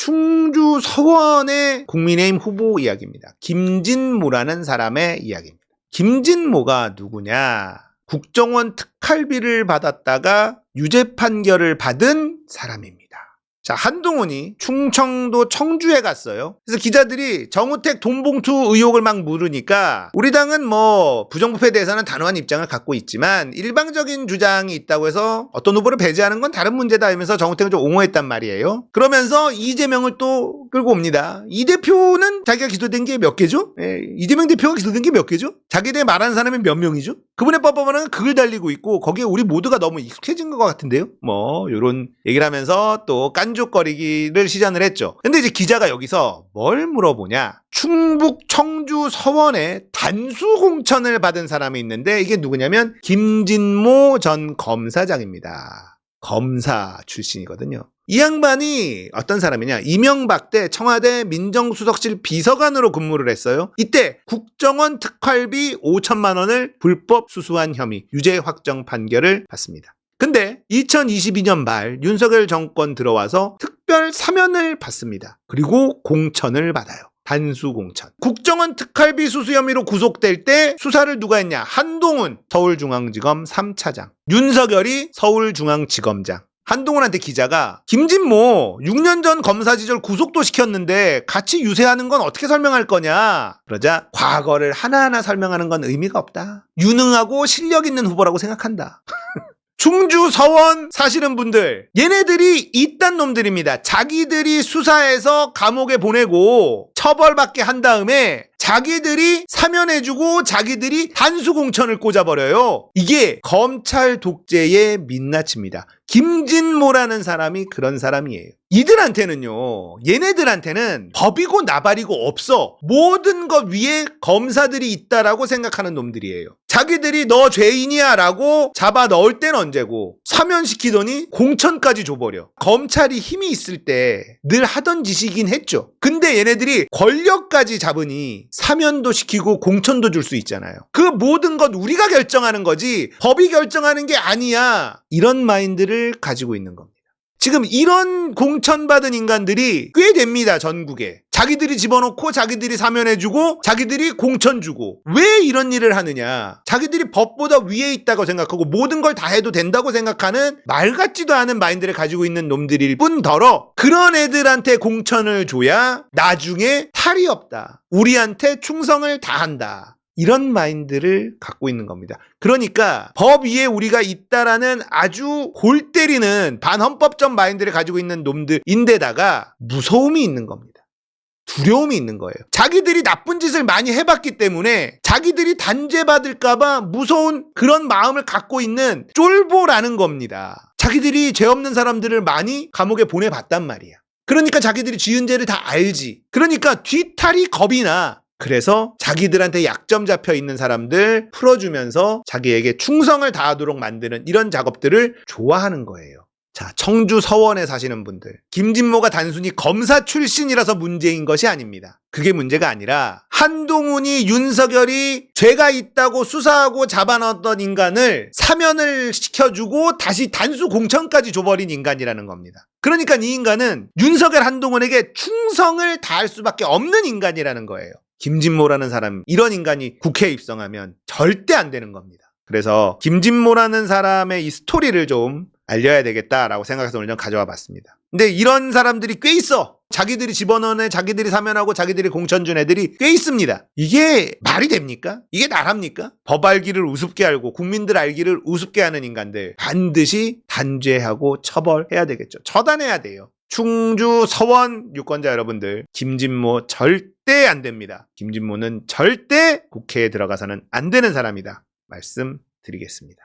충주 서원의 국민의힘 후보 이야기입니다. 김진모라는 사람의 이야기입니다. 김진모가 누구냐? 국정원 특활비를 받았다가 유죄 판결을 받은 사람입니다. 자, 한동훈이 충청도 청주에 갔어요. 그래서 기자들이 정우택 돈봉투 의혹을 막 물으니까 우리 당은 뭐 부정부패에 대해서는 단호한 입장을 갖고 있지만 일방적인 주장이 있다고 해서 어떤 후보를 배제하는 건 다른 문제다 하면서 정우택을 좀 옹호했단 말이에요. 그러면서 이재명을 또 끌고 옵니다. 이 대표는 자기가 기소된 게 몇 개죠? 이재명 대표가 기소된 게 몇 개죠? 자기에 대해 말하는 사람이 몇 명이죠? 그분의 법법은 그걸 달리고 있고 거기에 우리 모두가 너무 익숙해진 것 같은데요? 뭐 이런 얘기를 하면서 또 깐족거리기를 시전을 했죠. 근데 이제 기자가 여기서 뭘 물어보냐? 충북 청주 서원에 단수 공천을 받은 사람이 있는데 이게 누구냐면 김진모 전 검사장입니다. 검사 출신이거든요. 이 양반이 어떤 사람이냐? 이명박 때 청와대 민정수석실 비서관으로 근무를 했어요. 이때 국정원 특활비 5천만 원을 불법 수수한 혐의 유죄 확정 판결을 받습니다. 근데 2022년 말 윤석열 정권 들어와서 특별 사면을 받습니다. 그리고 공천을 받아요. 단수 공천. 국정원 특활비 수수 혐의로 구속될 때 수사를 누가 했냐? 한동훈 서울중앙지검 3차장, 윤석열이 서울중앙지검장. 한동훈한테 기자가 김진모 6년 전 검사 시절 구속도 시켰는데 같이 유세하는 건 어떻게 설명할 거냐? 그러자 과거를 하나하나 설명하는 건 의미가 없다. 유능하고 실력 있는 후보라고 생각한다. 충주 서원 사시는 분들, 얘네들이 이딴 놈들입니다. 자기들이 수사해서 감옥에 보내고 처벌받게 한 다음에 자기들이 사면해주고 자기들이 단수 공천을 꽂아버려요. 이게 검찰 독재의 민낯입니다. 김진모라는 사람이 그런 사람이에요. 이들한테는요, 얘네들한테는 법이고 나발이고 없어. 모든 것 위에 검사들이 있다라고 생각하는 놈들이에요. 자기들이 너 죄인이야 라고 잡아 넣을 땐 언제고 사면시키더니 공천까지 줘버려. 검찰이 힘이 있을 때 늘 하던 짓이긴 했죠. 근데 얘네들이 권력까지 잡으니 사면도 시키고 공천도 줄 수 있잖아요. 그 모든 것 우리가 결정하는 거지 법이 결정하는 게 아니야. 이런 마인드를 가지고 있는 겁니다. 지금 이런 공천받은 인간들이 꽤 됩니다. 전국에. 자기들이 집어넣고 자기들이 사면해주고 자기들이 공천 주고. 왜 이런 일을 하느냐? 자기들이 법보다 위에 있다고 생각하고 모든 걸 다 해도 된다고 생각하는 말 같지도 않은 마인드를 가지고 있는 놈들일 뿐더러 그런 애들한테 공천을 줘야 나중에 탈이 없다. 우리한테 충성을 다한다. 이런 마인드를 갖고 있는 겁니다. 그러니까 법 위에 우리가 있다라는 아주 골 때리는 반헌법적 마인드를 가지고 있는 놈들인데다가 무서움이 있는 겁니다. 두려움이 있는 거예요. 자기들이 나쁜 짓을 많이 해봤기 때문에 자기들이 단죄받을까봐 무서운 그런 마음을 갖고 있는 쫄보라는 겁니다. 자기들이 죄 없는 사람들을 많이 감옥에 보내봤단 말이야. 그러니까 자기들이 지은 죄를 다 알지. 그러니까 뒤탈이 겁이 나. 그래서 자기들한테 약점 잡혀 있는 사람들 풀어주면서 자기에게 충성을 다하도록 만드는 이런 작업들을 좋아하는 거예요. 자, 청주 서원에 사시는 분들, 김진모가 단순히 검사 출신이라서 문제인 것이 아닙니다. 그게 문제가 아니라 한동훈이 윤석열이 죄가 있다고 수사하고 잡아넣었던 인간을 사면을 시켜주고 다시 단수 공천까지 줘버린 인간이라는 겁니다. 그러니까 이 인간은 윤석열 한동훈에게 충성을 다할 수밖에 없는 인간이라는 거예요. 김진모라는 사람, 이런 인간이 국회에 입성하면 절대 안 되는 겁니다. 그래서 김진모라는 사람의 이 스토리를 좀 알려야 되겠다라고 생각해서 오늘 좀 가져와 봤습니다. 근데 이런 사람들이 꽤 있어. 자기들이 집어넣은 애, 자기들이 사면하고 자기들이 공천 준 애들이 꽤 있습니다. 이게 말이 됩니까? 이게 나랍니까? 법 알기를 우습게 알고 국민들 알기를 우습게 하는 인간들 반드시 단죄하고 처벌해야 되겠죠. 처단해야 돼요. 충주 서원 유권자 여러분들, 김진모 절대 안 됩니다. 김진모는 절대 국회에 들어가서는 안 되는 사람이다. 말씀드리겠습니다.